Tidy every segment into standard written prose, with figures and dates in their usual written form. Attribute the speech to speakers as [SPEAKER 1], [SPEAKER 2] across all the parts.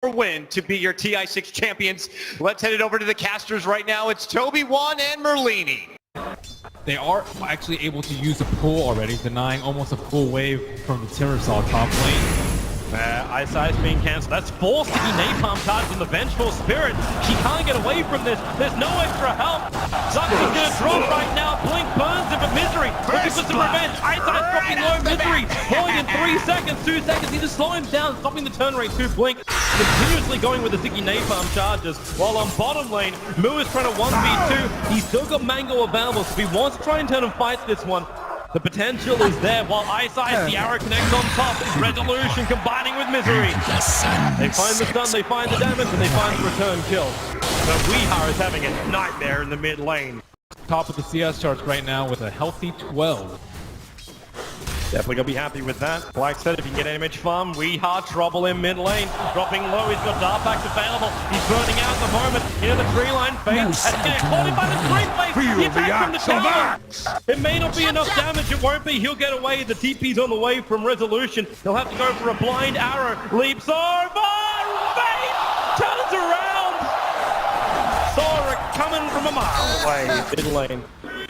[SPEAKER 1] win to be your TI6 champions. Let's head it over to the casters right now. It's Toby, Juan, and Merlini.
[SPEAKER 2] They are actually able to use the pull already, denying almost a full wave from the Tyrannosaur top lane.
[SPEAKER 3] Eyesight being cancelled. That's 4 sticky napalm charges on the Vengeful Spirit. She can't get away from this. There's no extra help. Zux is going to drop right now. Blink burns him for Misery. Looking for some revenge. Eyesight's dropping low. Misery pulling in 3 seconds, 2 seconds. He just slow him down, stopping the turn rate to Blink. Continuously going with the sticky napalm charges. While on bottom lane, Moo is trying to 1v2. He's still got Mango available, so if he wants to try and turn and fight this one, the potential is there. While Eyesight, the arrow connects on top. Resolution combining with Misery. They find the stun, they find the damage, and they find the return kill. But Weehar is having a nightmare in the mid lane.
[SPEAKER 2] Top of the CS charts right now with a healthy 12.
[SPEAKER 3] Definitely gonna be happy with that. Like I said, if you can get image farm, Weehar trouble in mid lane. Dropping low, he's got Dark Packs available. He's burning out at the moment. Into the tree line phase. And getting caught in by the tree phase. The attack from the tower. It may not be enough damage, it won't be. He'll get away. The TP's on the way from Resolution. He'll have to go for a blind arrow. Leaps over. Faith turns around. Saw it coming from a mile away. Mid lane.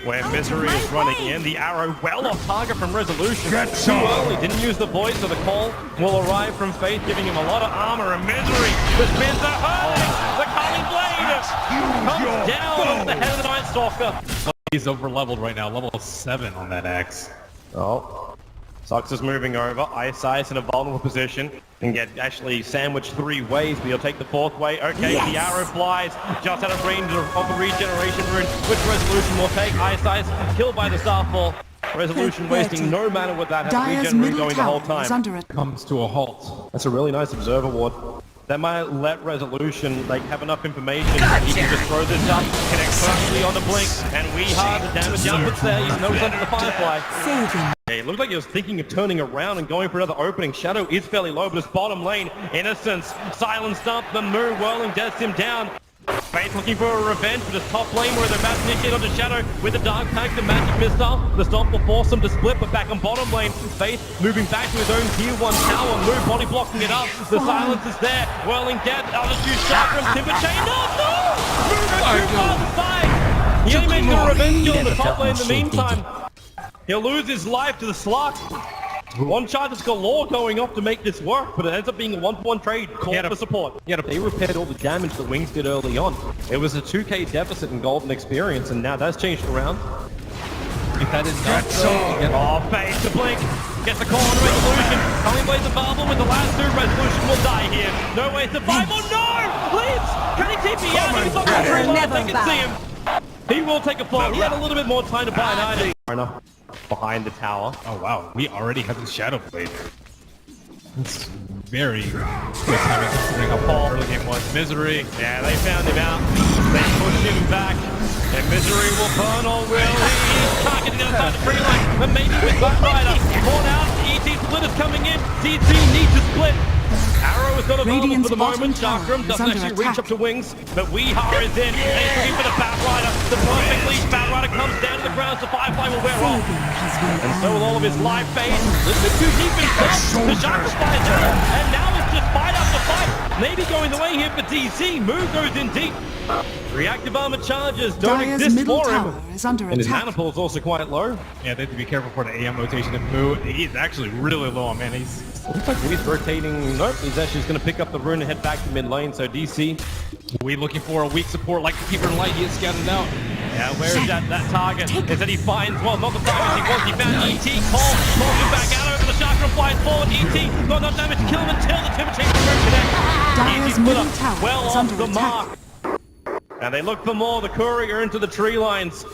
[SPEAKER 3] Where Misery is running in, the arrow well off target from Resolution. Too early, didn't use the voice, so the call will arrive from Faith, giving him a lot of armor and Misery. The spins are hurling, the cutting blade comes down off the head of the Night Stalker.
[SPEAKER 2] He's over leveled right now, level 7 on that axe.
[SPEAKER 3] Oh, Zux is moving over. Eyesight in a vulnerable position and get actually sandwiched 3 ways, but he'll take the 4th way. Okay, the arrow flies just out of range of the regeneration rune, which Resolution will take. Eyesight killed by the Starfall. Resolution wasting no mana with that regen rune going the whole time.
[SPEAKER 2] Comes to a halt.
[SPEAKER 3] That's a really nice observer ward. That might let Resolution have enough information. He can just throw this up, connect perfectly on the Blink, and Weehar, the damage output's there. He's knows under the Firefly. Yeah, it looked like he was thinking of turning around and going for another opening. Shadow is fairly low, but his bottom lane, Innocence, silenced up, the Moo whirling, deaths him down. Faith looking for a revenge for the top lane where they're about to initiate onto Shadow with the Dark Tank, the Magic Missile. The stomp will force them to split, but back on bottom lane, Faith moving back to his own tier 1 tower. Move body blocking it up. The silence is there. Whirling death. I'll just use shot from Timber Chain. No! Move too far to the side. He only makes a revenge kill in the top lane in the meantime. He'll lose his life to the Slark. One charges galore going off to make this work, but it ends up being a 1-for-1 trade called for support. They repaired all the damage the Wings did early on. It was a 2k deficit in golden experience, and now that's changed around.
[SPEAKER 2] If that is not so,
[SPEAKER 3] oh, Faith to Blink. Gets the call on Resolution. Coming Blaze available with the last 2. Resolution will die here. No way to survival. No! Leaps! Can he TP out? He's on the tree line. They can see him. He will take a fall. He had a little bit more time to buy an item. Behind the tower.
[SPEAKER 2] Oh wow, we already have the Shadow Blade. It's very good timing considering how poor early game was. Misery.
[SPEAKER 3] Yeah, they found him out. They pushed him back. And Misery will burn or will he? Can't get it outside the tree line. But maybe with Black Rider. Caught out. ET split is coming in. DT needs to split. Arrow is not available for the moment. Darkroom doesn't actually reach up to Wings, but Weehar is in, and he's looking for the Bat Rider. The perfect lead Bat Rider comes down to the ground, so Firefly will wear off. And so with all of his live phase, a little bit too deep in front, the Chakra flies down, and now it's just fight after fight. Maybe going the way here for DC. Move goes in deep. Reactive armor charges don't exist for him. And his mana pool is also quite low.
[SPEAKER 2] Yeah, they have to be careful for the AM rotation of Moo. He's actually really low on mana.
[SPEAKER 3] Looks like he's rotating. Nope, he's actually just going to pick up the rune and head back to mid lane. So DC,
[SPEAKER 2] we looking for a weak support like the Keeper in Light. He is scouted out.
[SPEAKER 3] Yeah, where is that target? Is that he finds, well, not the target he wants. He found ET. Cole pulls him back out over the Chakra, flies forward. ET not enough damage to kill him until the Timber Chain can connect. ET's put up well off the mark. And they look for more. The Courier into the tree lines.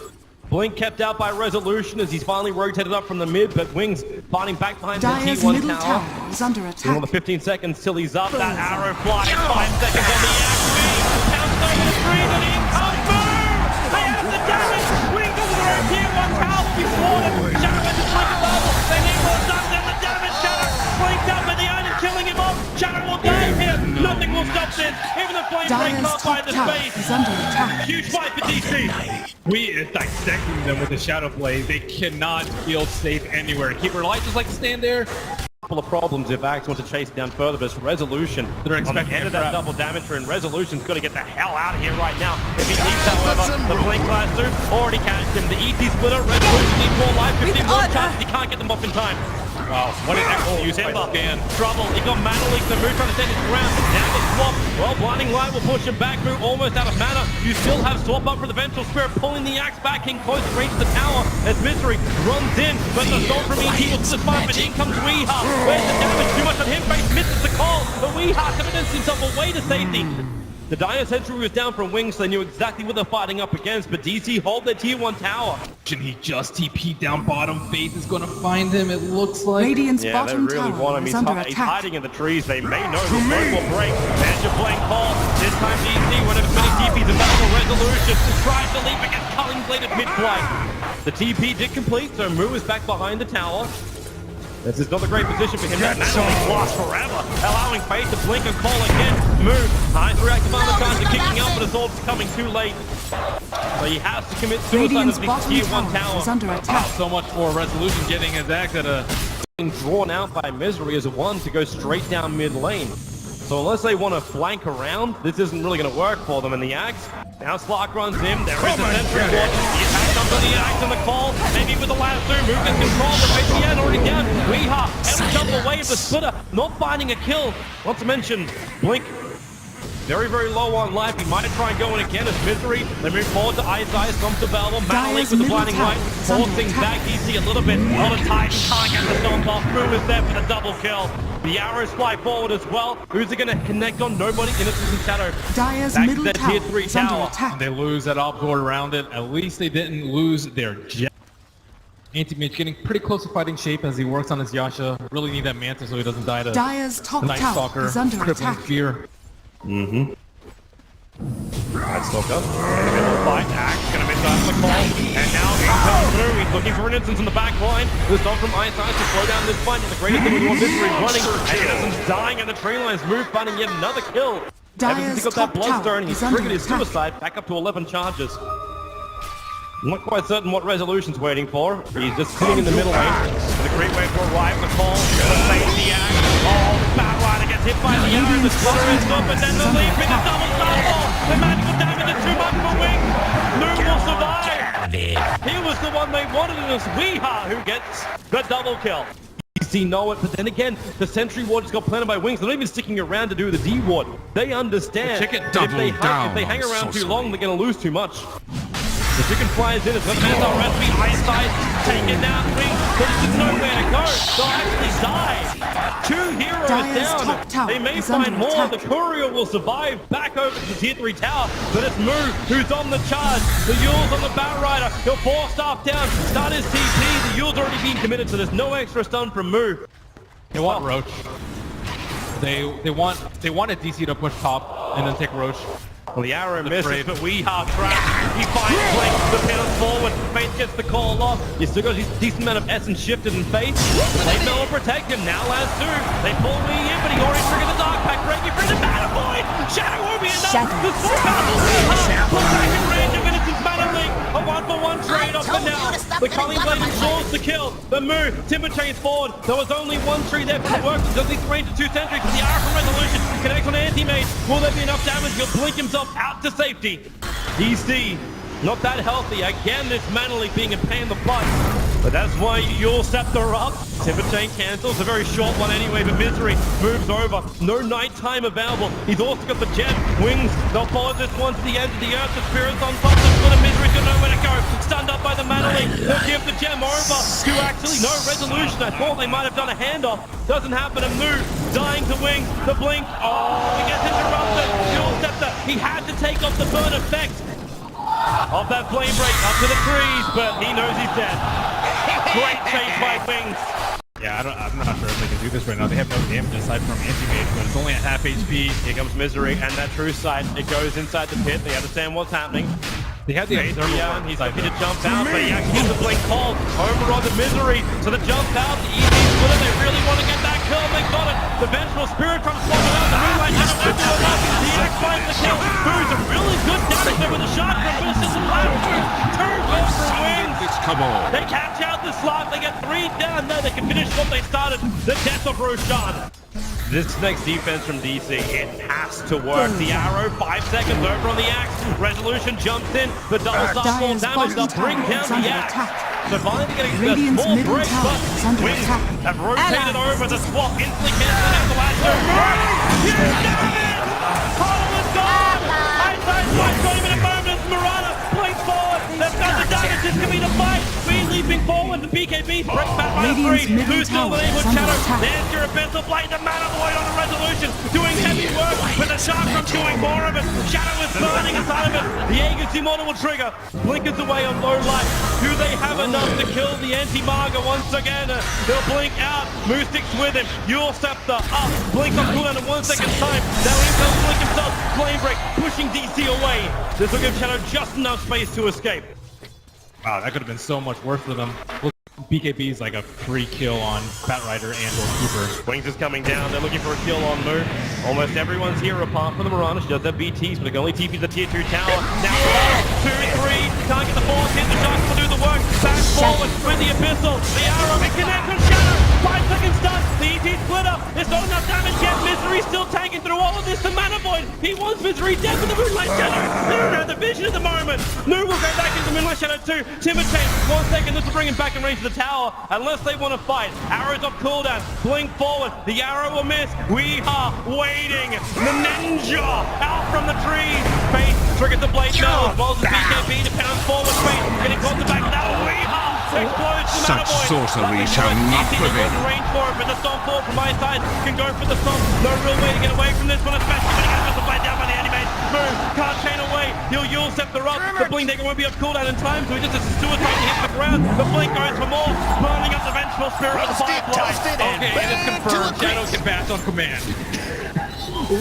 [SPEAKER 3] Blink kept out by Resolution as he's finally rotated up from the mid, but Wings finding back behind the T1 tower.
[SPEAKER 4] Is under attack.
[SPEAKER 3] Another 15 seconds till he's up. That arrow flies. 5 seconds on the axis. Counts over the screen and in comes Boom! They have the damage. Wings over the road here. 1 tower will be slaughtered. Shadow is like a bubble. They need more done than the damage. Shadow blinked up with the iron killing him off. Shadow will die here. Nothing will stop this. Even the flame break can't find the space. Huge fight for DC.
[SPEAKER 2] We is dissecting them with the Shadow Blade. They cannot feel safe anywhere. Keeper Light just like to stand there,
[SPEAKER 3] couple of problems if Axe want to chase down further, but it's Resolution
[SPEAKER 2] They're
[SPEAKER 3] on the
[SPEAKER 2] expecting
[SPEAKER 3] end
[SPEAKER 2] a
[SPEAKER 3] of that
[SPEAKER 2] trap.
[SPEAKER 3] double damage for, and Resolution's got to get the hell out of here right now. If he leaves, however, the Blink Blast through, already catched him. The ET splitter, Resolution needs more life, 15 more chances, he can't get them off in time.
[SPEAKER 2] Wow, what an excellent use by Scan.
[SPEAKER 3] Trouble, he got mana leaks, the Moo trying to stand his ground. Now the swap, well, Blinding Light will push him back. Moo almost out of mana. You still have swap up for the Vengeful Spirit, pulling the Axe back in close range to the tower as Misery runs in, but the storm from ET will split, but in comes Weeha. Where's the damage? Too much on him, face misses the call, but Weeha convinces himself away to safety. The Dire Sentry was down from Wings, so they knew exactly what they're fighting up against, but DC hold their tier 1 tower.
[SPEAKER 2] And he just TP'd down bottom. Faith is gonna find him, it looks like.
[SPEAKER 4] Radiant's
[SPEAKER 3] Yeah, they
[SPEAKER 4] bottom
[SPEAKER 3] really
[SPEAKER 4] tower
[SPEAKER 3] want him.
[SPEAKER 4] is under
[SPEAKER 3] He's
[SPEAKER 4] attack.
[SPEAKER 3] hiding in the trees. They may know the boat will break. There's your blame call. This time DC, one of his many TPs, available Resolution, tries to leap against Culling Blade at mid-flight. The TP did complete, so Moo is back behind the tower. This is not a great position for him. That only lasts forever, allowing Faith to blink and call again. Moo, nice reactive armor charge to kicking out, but it's all coming too late. So he has to commit suicide
[SPEAKER 4] Radiant's
[SPEAKER 3] as the
[SPEAKER 4] bottom
[SPEAKER 3] tier 1
[SPEAKER 4] tower is
[SPEAKER 3] tower.
[SPEAKER 4] under attack.
[SPEAKER 2] So much for Resolution getting his axe at a...
[SPEAKER 3] Being drawn out by Misery as a one to go straight down mid lane. So unless they want to flank around, this isn't really going to work for them. And the Axe, now Slark runs in, there is a sentry ward. The attack comes on the Axe and the call, maybe with the last two, Moo gets control, but Fabian already down. Weeha, able to jump away of the splitter, not finding a kill. Not to mention, Blink, very, very low on life. He might try and go in again as Misery. They move forward to Ice, comes to Valor, Manalik with the blinding light, forcing back DC a little bit. Not a Titan, can't get the stomp off. Moo is there for the double kill. The arrows fly forward as well. Who's it going to connect on? Nobody. Innocence and Shadow.
[SPEAKER 4] Dire's
[SPEAKER 3] Back to
[SPEAKER 4] middle
[SPEAKER 3] their
[SPEAKER 4] tower
[SPEAKER 3] tier 3
[SPEAKER 4] is under
[SPEAKER 3] tower.
[SPEAKER 4] attack.
[SPEAKER 2] They lose that op board around it. At least they didn't lose their jet. Anti-Mage getting pretty close to fighting shape as he works on his Yasha. Really need that Manta so he doesn't die to
[SPEAKER 4] Dire's top
[SPEAKER 2] the Night
[SPEAKER 4] tower
[SPEAKER 2] Stalker.
[SPEAKER 4] is under
[SPEAKER 2] Crippling
[SPEAKER 4] attack.
[SPEAKER 2] fear.
[SPEAKER 3] Night Stalker. Middle fight. Axe going to miss out the call. And now in comes Moo. He's looking for an Innocence in the back line. The stop from Ice to slow down this fight. And the greatest thing we want Misery running. And Innocence dying in the tree lines. Moo finding yet another kill. Ever since he got that
[SPEAKER 4] Dire's top tower
[SPEAKER 3] Bloodstone, he's
[SPEAKER 4] is under
[SPEAKER 3] triggered his
[SPEAKER 4] attack.
[SPEAKER 3] suicide back up to 11 charges. Not quite certain what Resolution's waiting for. He's just sitting in the middle lane. The great way to arrive the call. The safety act. Oh, Batrider gets hit by the arrow. The splitter is up, and then the leap in the double stumble. The magical damage is too much for Wing. Moo will survive. He was the one they wanted, and it's Weeha who gets the double kill. DC know it, but then again, the Sentry Ward just got planted by Wings. They're not even sticking around to do the D Ward. They understand
[SPEAKER 2] The chicken
[SPEAKER 3] if
[SPEAKER 2] doubled
[SPEAKER 3] they
[SPEAKER 2] down
[SPEAKER 3] hang
[SPEAKER 2] on
[SPEAKER 3] around too
[SPEAKER 2] sorcery.
[SPEAKER 3] long, they're going to lose too much. The chicken flies in, it's got a Mantar recipe, Eyesight, taken down, Wings, but it's just nowhere to go. They'll actually die. Two heroes
[SPEAKER 4] Dire's top
[SPEAKER 3] down.
[SPEAKER 4] tower
[SPEAKER 3] They may
[SPEAKER 4] is
[SPEAKER 3] find
[SPEAKER 4] under
[SPEAKER 3] more.
[SPEAKER 4] attack.
[SPEAKER 3] The courier will survive back over to the tier 3 tower, but it's Moo who's on the charge. The Yule's on the Batrider. He'll force staff down, start his TP. The Yule's already been committed, so there's no extra stun from Moo.
[SPEAKER 2] They want Roach. They wanted DC to push top and then take Roach.
[SPEAKER 3] Well, the arrow misses,
[SPEAKER 2] brave.
[SPEAKER 3] but Weeha trapped. He finds Blink, the pin forward. Faith gets the call off. He's still got a decent amount of essence shifted in Faith. Blade Mail will protect him. Now last two. They pull Wee in, but he already triggered the Dark Pack. Breaking free the Battle Void. Shadow won't be enough. The sword battle Weeha. Pull back in range of Innocence Mana Link. A 1-for-1 trade off for now. The Culling Blade ensures the kill. The Moo, Timber chains forward. There was only one tree there for the work. There's at least range of 2 sentries, but the arrow from Resolution connects on Anti-Mage. Will there be enough damage? He'll blink himself out to safety. DC, not that healthy. Again, this Mana Leak being a pain in the butt. But that's why you'll Scepter up. Timber chain cancels. A very short one anyway, but Misery moves over. No nighttime available. He's also got the gem. Wings, they'll follow this one to the edge of the earth. The Spirit's on top. The Split of Misery's got nowhere to go. Stunned up by the Mana Leak. They'll give the gem over to actually no Resolution. I thought they might have done a handoff. Doesn't happen. A Moo dying to Wings. The blink. Oh, he gets interrupted. Dual Scepter. He had to take off the burn effect of that flame break up to the trees, but he knows he's dead. Great chase by Wings.
[SPEAKER 2] Yeah, I'm not sure if they can do this right now. They have no damage aside from Anti-Mage, but it's only at half HP.
[SPEAKER 3] Here comes Misery and that true sight. It goes inside the pit. They understand what's happening.
[SPEAKER 2] They have the
[SPEAKER 3] Yeah, he's looking to jump out, but he actually gets the blink called over on the Misery. So the jump out, the easy splitter, they really want to get that kill. They got it. The Vengeful Spirit trying to swap it out. The Moonlight and a window of luck. The Axe finds the kill. Boo's a really good damage there with the shotgun, but it's just a flat two. Two goes for Wings.
[SPEAKER 5] Come on.
[SPEAKER 3] They catch out the slot. They get 3 down. No, they can finish what they started. The death of Roshan. This next defense from DC, it has to work. The arrow, 5 seconds over on the axe. Resolution jumps in. The double stop full damage. They'll bring down the axe. So finally getting a small break, but Wings have rotated over the swap. Instantly canceling out the last two. You done it! Hollow is gone! Einstein's fight's got him in a moment. Murata plays forward. They've got the damage. This could be the fight. We're leaping forward. The BKB breaks back by 3. Who's still the neighborhood Shadow? There's your abyssal blade. The man void on the resolution. Doing heavy work with the shark from doing more of it. Shadow is burning inside of it. The Agency model will trigger. Blink is away on low light. Do they have enough to kill the anti-Marga once again? They'll blink out. Moostic's with him. Yule Scepter up. Blink on cooldown in 1 second time. Now in comes Blink himself. Flame break pushing DC away. This will give Shadow just enough space to escape.
[SPEAKER 2] Wow, that could have been so much worse for them. Look, BKB is like a free kill on Batrider and or Cooper.
[SPEAKER 3] Wings is coming down. They're looking for a kill on Moo. Almost everyone's here apart from the Mirana. She does have BTs, but they can only TP the tier 2 tower. Now 2, 3. Can't get the force hit. The Sharks will do the work. Back forward with the Abyssal. The arrow. It connects with Shadow. 5 seconds done. The ET split up. There's not enough damage yet. Misery still tanking through all of this. The Mana Void. He wants Misery dead with the Moonlight Shadow. They don't have the vision at the moment. Moo will go back into the Moonlight Shadow too. Timber Chain. 1 second. This will bring him back in range of the tower. Unless they want to fight. Arrows off cooldown. Blink forward. The arrow will miss. We are waiting. The ninja out from the trees. Face triggers the blade now. As well as the BKB to pound forward. Face getting caught the back. Now we are. Explodes the
[SPEAKER 4] Such sorcery shall not prevail.
[SPEAKER 3] Range for it, but the Storm Fall from my side can go for the Storm. No real way to get away from this one, especially when he gets the blade down by the anti-mage. Boom, can't chain away. He'll Yule Scepter up. The Blink Dagger won't be off cooldown in time, so he just has to suicide to hit the ground. The Blink goes for more, burning up the Vengeful Spirit of the Firefly.
[SPEAKER 2] Okay, it is confirmed. Shadow can bash on command.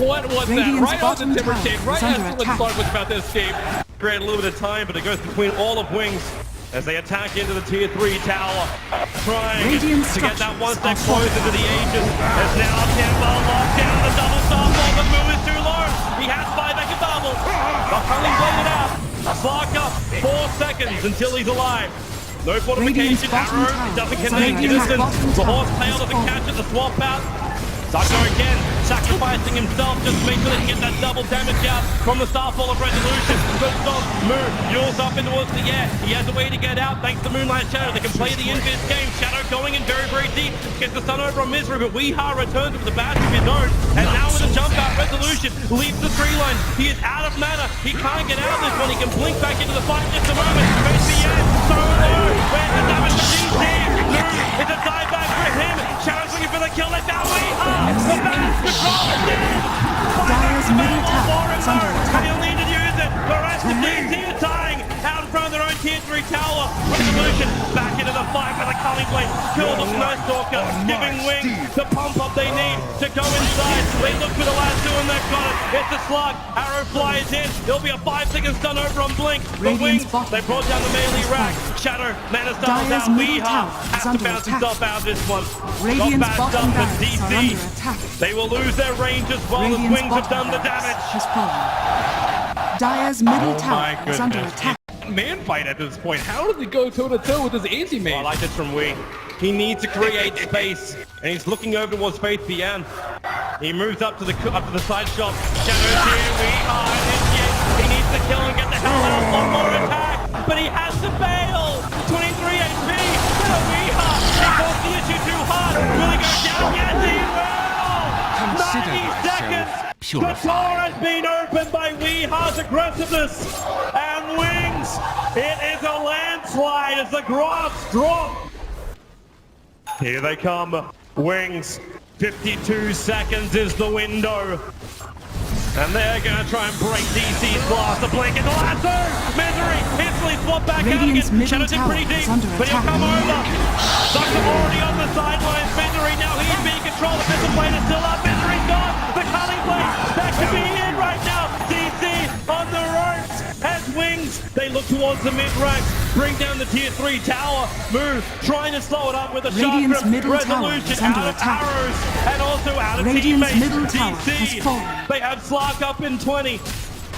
[SPEAKER 2] What was that? Right on the Timber Chain, right as Flint Clark was about to escape.
[SPEAKER 3] Create a little bit of time, but it goes between all of Wings as they attack into the tier 3 tower, trying to get that 1 step closer to the Aegis. As now Timber locked down the double star ball, but Moo is too low. He has 5 back double. The Culling bladed out. Slark up 4 seconds until he's alive. No fortification, arrow, it doesn't connect to distance. The Horsetail doesn't catch it, the swap out. Sucker again, sacrificing himself just to make sure they can get that double damage out from the Starfall of Resolution. Good stop, Moo, Yule's up in towards the air. He has a way to get out thanks to Moonlight Shadow. They can play the invis game. Shadow going in very, very deep. Gets the stun over on Misery, but Weeha returns with the badge of his own. And now with a jump out, Resolution leaves the tree line. He is out of mana. He can't get out of this one. He can blink back into the fight in just a moment. Face the end, so low. Where's the damage to DC? Moo, it's a dive back for him. Shadow's looking for the kill. Let down Weeha. The balance control is dead!
[SPEAKER 5] Dyer's middle tower is under attack.
[SPEAKER 3] He'll need to use it. The rest of DC are dying out in front of their own tier 3 tower. Resolution back into the fight with a Culling Blade. Kill the Snowstalker, giving Wings the pump up they need to go inside. They look for the last 2 and they've got it. It's a slug. Arrow flies in. There'll be a 5-second stun over on Blink. The Wings, they brought down the melee rack. Shadow, Mana Star's out. Weeha has to bounce himself out of this one. Got backed up with DC. They will lose their range as well as Wings have done the damage.
[SPEAKER 5] Has fallen. Dyer's middle
[SPEAKER 2] Oh
[SPEAKER 5] tower
[SPEAKER 2] my
[SPEAKER 5] is under
[SPEAKER 2] goodness.
[SPEAKER 5] attack.
[SPEAKER 2] Man fight at this point. How does he go toe-to-toe with his anti-mage?
[SPEAKER 3] I like this from Wee. He needs to create space, and he's looking over towards Faith Bian. He moves up to the side shot. Shadow's here. Weeha initiates. He needs to kill and get the hell out. One more attack, but he has to bail. 23 HP. Weeha. He calls the issue too hard. Will he go down? Yes, he will. 90 seconds. The door has been opened by Weeha's aggressiveness. And Wings, it is a landslide as the grass drop. Here they come. Wings, 52 seconds is the window. And they're going to try and break DC's glass. The blink in the lasso. Misery instantly swap back out again. Shadow's in pretty deep, but he'll come over. Sucker already on the sidelines. Misery, now he's being controlled. The missile blade is still up. Misery's gone. The Culling Blade, that could be it right now. DC on the ropes as Wings. They look towards the mid-ranks. Bring down the tier 3 tower. Move, trying to slow it up with a
[SPEAKER 5] Radiant's
[SPEAKER 3] shotgun.
[SPEAKER 5] middle tower
[SPEAKER 3] Resolution
[SPEAKER 5] is under
[SPEAKER 3] out of
[SPEAKER 5] attack.
[SPEAKER 3] arrows and also out of
[SPEAKER 5] Radiant's
[SPEAKER 3] teammates.
[SPEAKER 5] middle tower has
[SPEAKER 3] DC,
[SPEAKER 5] fallen.
[SPEAKER 3] they have Slark up in 20.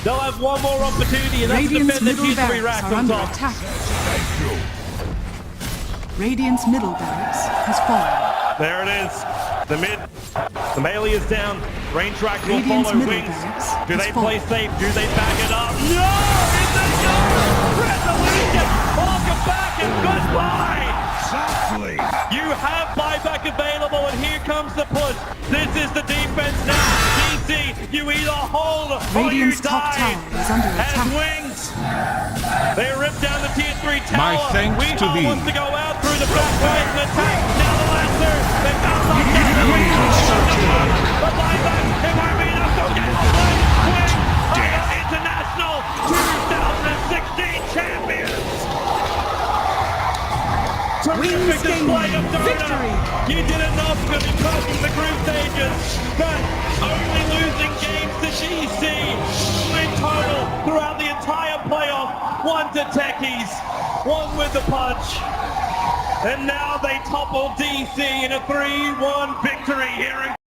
[SPEAKER 3] They'll have one more opportunity, and that's to
[SPEAKER 5] Radiant's
[SPEAKER 3] defend the
[SPEAKER 5] middle
[SPEAKER 3] tier 3
[SPEAKER 5] barracks
[SPEAKER 3] rack
[SPEAKER 5] are
[SPEAKER 3] on
[SPEAKER 5] under
[SPEAKER 3] top.
[SPEAKER 5] attack. Radiant's middle barracks has fallen.
[SPEAKER 3] There it is. The mid. The melee is down. Range rack will
[SPEAKER 5] Radiant's
[SPEAKER 3] follow.
[SPEAKER 5] middle
[SPEAKER 3] Wings.
[SPEAKER 5] barracks
[SPEAKER 3] Do
[SPEAKER 5] has
[SPEAKER 3] they play
[SPEAKER 5] fallen.
[SPEAKER 3] safe? Do they back it up? No! Is it no? Resolution! Welcome back and goodbye!
[SPEAKER 4] Softly.
[SPEAKER 3] You have buyback available, and here comes the push. This is the defense now. DC, you either hold or you
[SPEAKER 5] Radiant's top
[SPEAKER 3] die.
[SPEAKER 5] tower is under
[SPEAKER 3] And
[SPEAKER 5] attack.
[SPEAKER 3] Wings, they ripped down the tier 3 tower.
[SPEAKER 4] My thanks
[SPEAKER 3] We
[SPEAKER 4] to thee.
[SPEAKER 3] wants to go out through the back right and attack. Now the Lancer, they found lockdown. The buyback, it won't be enough. Go get it. Wings are the international 2016 champions. Terrific display of Dota.
[SPEAKER 5] victory.
[SPEAKER 3] You did enough to be crossing the group stages, but only losing games to GC in total throughout the entire playoff. One to Techies, one with the punch. And now they topple DC in a 3-1 victory here in